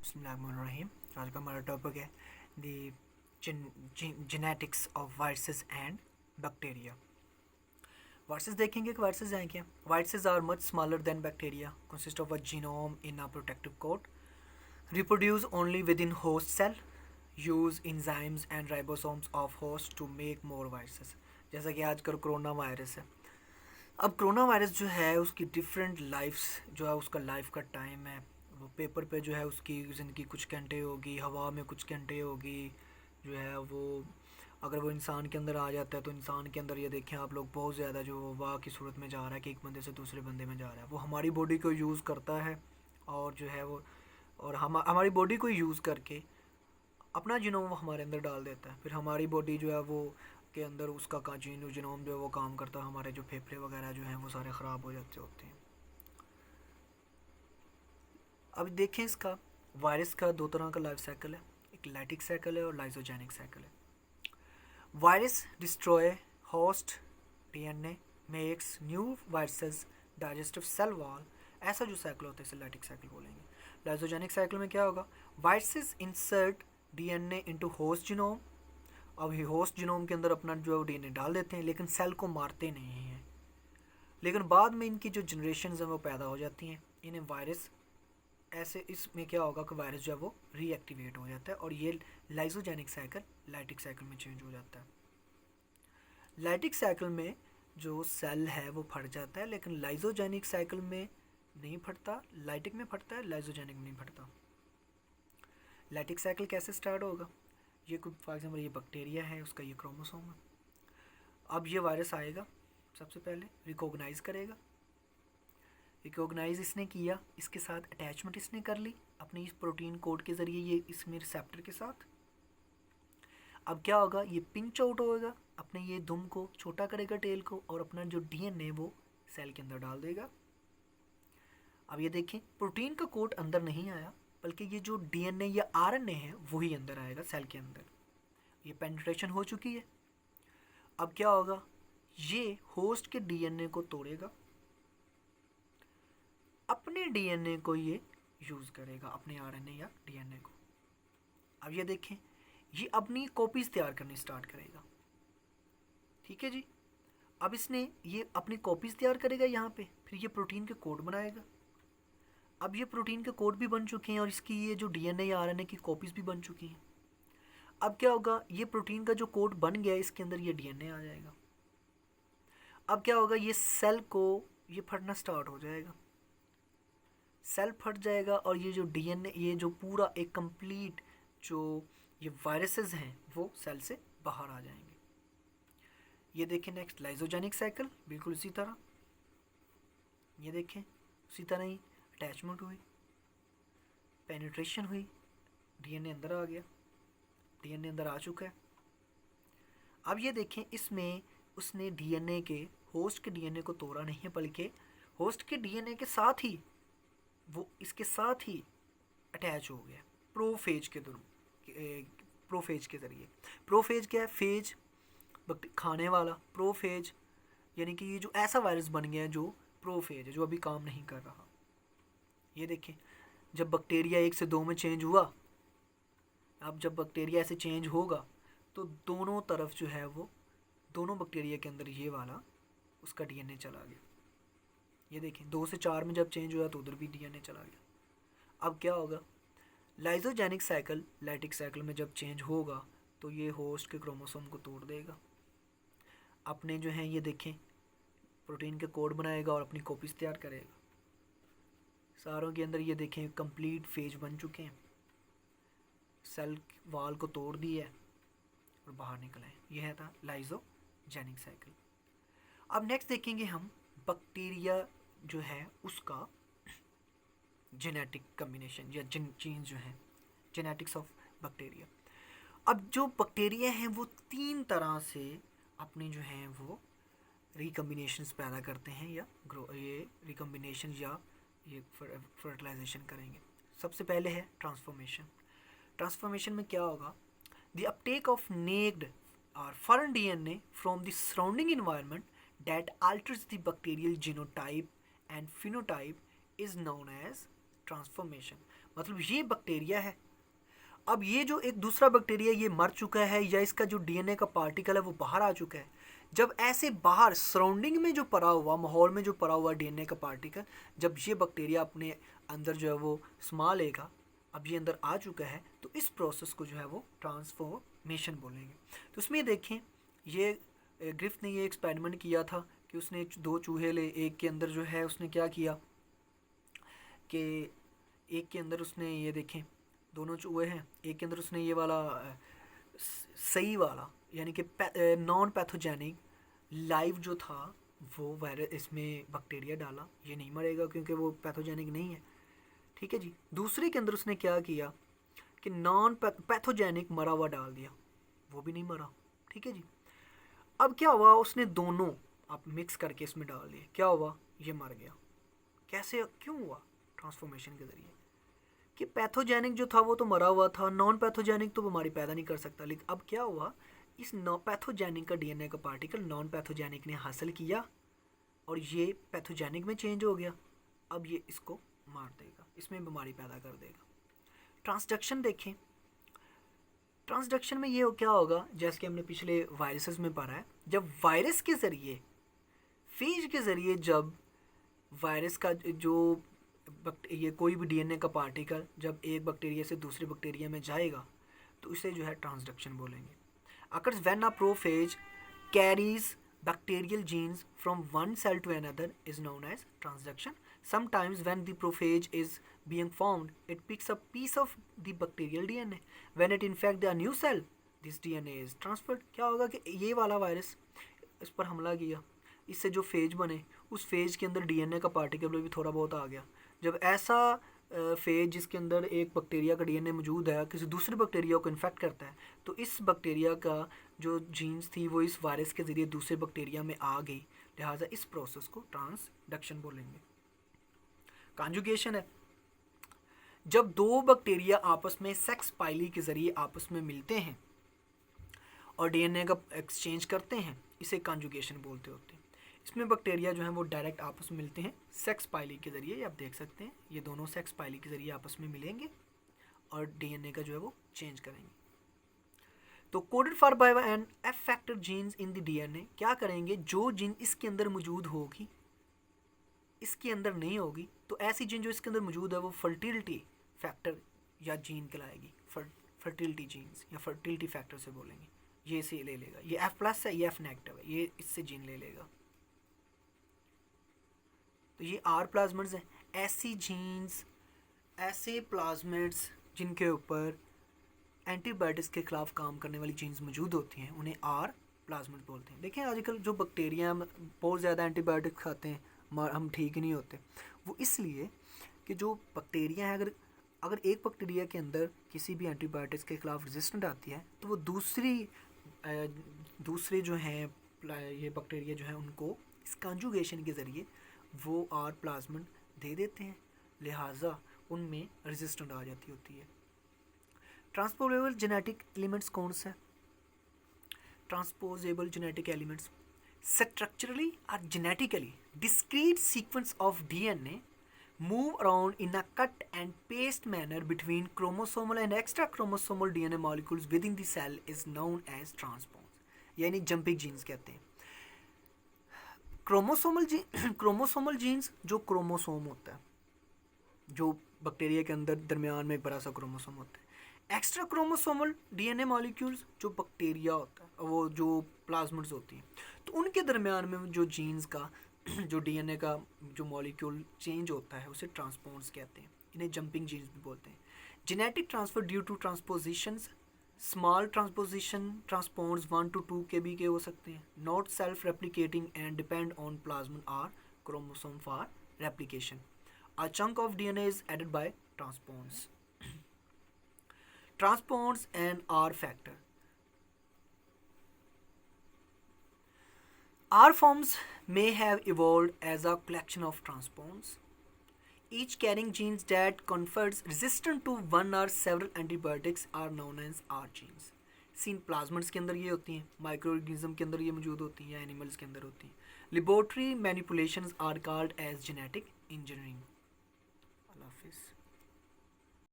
बिस्मिल्लाहिर्रहमानिर्रहीम। आज का हमारा टॉपिक है the genetics of viruses and bacteria. Viruses देखेंगे कि वायरसेस हैं क्या। Viruses are much smaller than bacteria, consist of a genome in a protective coat, reproduce only within host cell, use enzymes and ribosomes of host to make more viruses। जैसा कि आजकल corona virus है। अब corona virus जो है उसकी different lives जो है, उसका लाइफ का टाइम है वो पेपर पे जो है उसकी ज़िंदगी कुछ घंटे होगी, हवा में कुछ घंटे होगी जो है वो। अगर वो इंसान के अंदर आ जाता है तो इंसान के अंदर ये देखें आप लोग बहुत ज़्यादा जो वबा की सूरत में जा रहा है कि एक बंदे से दूसरे बंदे में जा रहा है। वो हमारी बॉडी को यूज़ करता है और जो है वो और हमारी बॉडी को यूज़ करके अपना जीनोम वो हमारे अंदर डाल देता है। फिर हमारी बॉडी जो है वो के अंदर उसका जीनोम जो है वो काम करता है। हमारे जो फेफड़े वगैरह जो हैं वो सारे ख़राब हो जाते होते हैं। अब देखें इसका वायरस का दो तरह का लाइफ साइकिल है, एक लाइटिक साइकिल है और लाइजोजेनिक साइकिल है। Virus destroy host DNA, makes new viruses, digestive cell wall, ऐसा जो साइकिल होता है इसे लाइटिक साइकिल बोलेंगे। लाइजोजेनिक साइकिल में क्या होगा, viruses insert DNA into host genome. अब ये होस्ट जीनोम के अंदर अपना जो है डीएनए डाल देते हैं लेकिन सेल को मारते नहीं हैं। लेकिन बाद में इनकी जो जनरेशन है वो पैदा हो जाती हैं, इन्हें वायरस ऐसे इसमें क्या होगा कि वायरस जो है वो रीएक्टिवेट हो जाता है और ये लाइजोजेनिक साइकिल लाइटिक साइकिल में चेंज हो जाता है। लाइटिक साइकिल में जो सेल है वो फट जाता है लेकिन लाइजोजेनिक साइकिल में नहीं फटता। लाइटिक में फटता है, लाइजोजेनिक में नहीं फटता। लाइटिक साइकिल कैसे स्टार्ट होगा, ये फॉर एग्जाम्पल ये बैक्टीरिया है, उसका ये क्रोमोसोम है। अब ये वायरस आएगा, सबसे पहले रिकॉग्नाइज करेगा। रिकॉग्नाइज इसने किया, इसके साथ अटैचमेंट इसने कर ली अपनी इस प्रोटीन कोड के ज़रिए ये इसमें रिसेप्टर के साथ। अब क्या होगा, ये पिंच आउट होगा, अपने ये दुम को छोटा करेगा टेल को और अपना जो डीएनए वो सेल के अंदर डाल देगा। अब ये देखें प्रोटीन का कोड अंदर नहीं आया बल्कि ये जो डीएनए या आरएनए है वही अंदर आएगा सेल के अंदर। ये पेनिट्रेशन हो चुकी है। अब क्या होगा, ये होस्ट के डीएनए को तोड़ेगा, अपने डीएनए को ये यूज़ करेगा, अपने आरएनए या डीएनए को। अब ये देखें ये अपनी कॉपीज़ तैयार करनी स्टार्ट करेगा। ठीक है जी। अब इसने ये अपनी कॉपीज़ तैयार करेगा यहाँ पे, फिर ये प्रोटीन के कोड बनाएगा। अब ये प्रोटीन के कोड भी बन चुके हैं और इसकी ये जो डीएनए या आरएनए की कॉपीज़ भी बन चुकी हैं। अब क्या होगा, ये प्रोटीन का जो कोड बन गया इसके अंदर ये डीएनए आ जाएगा। अब क्या होगा, ये सेल को ये फटना स्टार्ट हो जाएगा, सेल फट जाएगा और ये जो डीएनए ये जो पूरा एक कंप्लीट जो ये वायरसेस हैं वो सेल से बाहर आ जाएंगे। ये देखें नेक्स्ट लाइजोजेनिक साइकिल, बिल्कुल इसी तरह। ये देखें उसी तरह ही अटैचमेंट हुई, पेनिट्रेशन हुई, डीएनए अंदर आ गया, डीएनए अंदर आ चुका है। अब ये देखें इसमें उसने डीएनए के होस्ट के डीएनए को तोड़ा नहीं है बल्कि होस्ट के डीएनए के साथ ही वो इसके साथ ही अटैच हो गया प्रोफेज के प्रोफेज के ज़रिए। प्रोफेज क्या है, फेज खाने वाला, प्रोफेज यानी कि ये जो ऐसा वायरस बन गया है जो प्रोफेज है, जो अभी काम नहीं कर रहा। ये देखें जब बैक्टीरिया 1 से 2 में चेंज हुआ, अब जब बैक्टीरिया ऐसे चेंज होगा तो दोनों तरफ जो है वो दोनों बैक्टीरिया के अंदर ये वाला उसका डीएनए चला गया। ये देखें 2 से 4 में जब चेंज हुआ तो उधर भी डीएनए चला गया। अब क्या होगा, लाइजोजेनिक साइकिल लाइटिक साइकिल में जब चेंज होगा तो ये होस्ट के क्रोमोसोम को तोड़ देगा, अपने जो हैं ये देखें प्रोटीन के कोड बनाएगा और अपनी कॉपीज़ तैयार करेगा। सारों के अंदर ये देखें कंप्लीट फेज बन चुके हैं, सेल वाल को तोड़ दिया है और बाहर निकले। यह था लाइजोजेनिक साइकिल। अब नेक्स्ट देखेंगे हम बैक्टीरिया जो है उसका जेनेटिक कम्बिनेशन या जीन्स जो हैं, जेनेटिक्स ऑफ बैक्टीरिया। अब जो बैक्टीरिया हैं वो 3 तरह से अपने जो हैं वो रिकम्बिनेशंस पैदा करते हैं या ये रिकम्बिनेशन या ये फर्टिलाइजेशन करेंगे। सबसे पहले है ट्रांसफॉर्मेशन। ट्रांसफॉर्मेशन में क्या होगा, द अपटेक ऑफ नेक्ड और foreign DNA from the surrounding environment that alters the bacterial genotype and phenotype is known as transformation. मतलब ये बैक्टीरिया है। अब ये जो एक दूसरा बैक्टीरिया ये मर चुका है या इसका जो डीएनए का पार्टिकल है वो बाहर आ चुका है। जब ऐसे बाहर सराउंडिंग में जो पड़ा हुआ, माहौल में जो पड़ा हुआ डीएनए का पार्टिकल, जब ये बैक्टीरिया अपने अंदर जो है वो समा लेगा, अब ये अंदर आ चुका है, तो इस प्रोसेस को जो है वो ट्रांसफॉर्मेशन बोलेंगे। तो उसमें देखें, ये ग्रिफ्थ ने ये एक्सपेरिमेंट किया था कि उसने 2 चूहे ले, एक के अंदर जो है उसने क्या किया कि एक के अंदर उसने ये देखें 2 चूहे हैं, एक के अंदर उसने ये वाला सही वाला यानी कि नॉन पैथोजेनिक लाइव जो था वो वायरस, इसमें बैक्टीरिया डाला, ये नहीं मरेगा क्योंकि वो पैथोजेनिक नहीं है, ठीक है जी। दूसरे के अंदर उसने क्या किया कि नॉन पैथोजेनिक मरा हुआ डाल दिया, वो भी नहीं मरा, ठीक है जी। अब क्या हुआ, उसने दोनों आप मिक्स करके इसमें डाल दिए, क्या हुआ, ये मर गया। कैसे, क्यों हुआ? ट्रांसफॉर्मेशन के ज़रिए कि पैथोजेनिक जो था वो तो मरा हुआ था, नॉन पैथोजेनिक तो बीमारी पैदा नहीं कर सकता, लेकिन अब क्या हुआ, इस नॉन पैथोजेनिक का डीएनए का पार्टिकल नॉन पैथोजेनिक ने हासिल किया और ये पैथोजेनिक में चेंज हो गया। अब ये इसको मार देगा, इसमें बीमारी पैदा कर देगा। ट्रांसडक्शन देखें, ट्रांसडक्शन में ये क्या होगा, जैसे कि हमने पिछले वायरसेस में पढ़ा है, जब वायरस के ज़रिए, फेज के ज़रिए, जब वायरस का जो ये कोई भी डीएनए का पार्टिकल जब एक बैक्टीरिया से दूसरे बैक्टीरिया में जाएगा तो इसे जो है ट्रांसडक्शन बोलेंगे। Occurs when a prophage carries bacterial genes from one cell to another is known as transduction. Sometimes when the prophage is being formed, it picks up piece of the bacterial DNA. When it infects a new cell, this DNA is transferred. क्या होगा कि ये वाला virus इस पर हमला किया, इससे जो फेज बने उस फेज के अंदर डीएनए का पार्टिकल भी थोड़ा बहुत आ गया। जब ऐसा फेज जिसके अंदर एक बैक्टीरिया का डीएनए मौजूद है किसी दूसरे बैक्टीरिया को इन्फेक्ट करता है, तो इस बैक्टीरिया का जो जीन्स थी वो इस वायरस के ज़रिए दूसरे बैक्टीरिया में आ गई, लिहाजा इस प्रोसेस को ट्रांसडक्शन बोलेंगे। कॉन्जुगेशन है, जब 2 बैक्टीरिया आपस में सेक्स पाइली के ज़रिए आपस में मिलते हैं और डीएनए का एक्सचेंज करते हैं, इसे कॉन्जुगेशन बोलते होते हैं। इसमें बैक्टीरिया जो हैं वो डायरेक्ट आपस में मिलते हैं सेक्स पाइली के ज़रिए, आप देख सकते हैं ये दोनों सेक्स पाइली के ज़रिए आपस में मिलेंगे और डीएनए का जो है वो चेंज करेंगे। तो coded for by an F factor genes in the DNA, क्या करेंगे, जो जीन इसके अंदर मौजूद होगी इसके अंदर नहीं होगी, तो ऐसी जीन जो इसके अंदर मौजूद है वो फर्टिलिटी फैक्टर या जीन कहलाएगी, फर्टिलिटी जीन्स या फर्टिलिटी फैक्टर से बोलेंगे। ये इसे ले लेगा, ये F+ है, ये F नेगेटिव है, ये इससे जीन ले लेगा। तो ये R प्लाज्मिड्स हैं, ऐसी जीन्स, ऐसे प्लाज्मिड्स जिनके ऊपर एंटीबायोटिक्स के खिलाफ काम करने वाली जीन्स मौजूद होती हैं, उन्हें R प्लाज्मिड बोलते हैं। देखें आजकल जो बैक्टीरिया बहुत ज़्यादा एंटीबायोटिक्स खाते हैं, हम ठीक नहीं होते, वो इसलिए कि जो बैक्टीरिया है, अगर एक बैक्टीरिया के अंदर किसी भी एंटीबायोटिक्स के खिलाफ रेजिस्टेंट आती है तो वो दूसरे जो हैं ये बैक्टीरिया जो हैं उनको इस कॉन्जुगेशन के ज़रिए वो R प्लाज्मिड दे देते हैं, लिहाजा उनमें रेजिस्टेंट आ जाती होती है। ट्रांसपोजेबल जेनेटिक एलिमेंट्स कौन सा है? Transposable genetic elements structurally or genetically discrete sequence of DNA move around in a cut and paste manner between chromosomal and extra chromosomal DNA molecules within the cell is known as transpons, यानी jumping genes कहते हैं। Chromosomal jeans जो chromosome होता है, जो bacteria के अंदर दरमियान में एक बड़ा सा क्रोमोसोम होता है, एक्स्ट्रा क्रोमोसोमल डीएनए मॉलिक्यूल्स जो बैक्टीरिया होता है, वो जो प्लाज्मिड्स होती हैं, तो उनके दरमियान में जो जीन्स का जो डीएनए का जो मॉलिक्यूल चेंज होता है उसे ट्रांसपोन्स कहते हैं, इन्हें जंपिंग जीन्स भी बोलते हैं। Genetic transfer due to transpositions, small transposition transposons 1 to 2 kb के हो सकते हैं, not self replicating and depend on plasmid or chromosome for replication. A chunk of DNA is added by transposons. Transpons and R factor. R forms may have evolved as a collection of transpons, each carrying genes that confers resistance to one or several antibiotics are known as R genes. सीन plasmids के अंदर ये होती हैं, micro organism के अंदर ये मौजूद होती हैं या एनिमल्स के अंदर होती हैं। Laboratory manipulations are called as genetic engineering.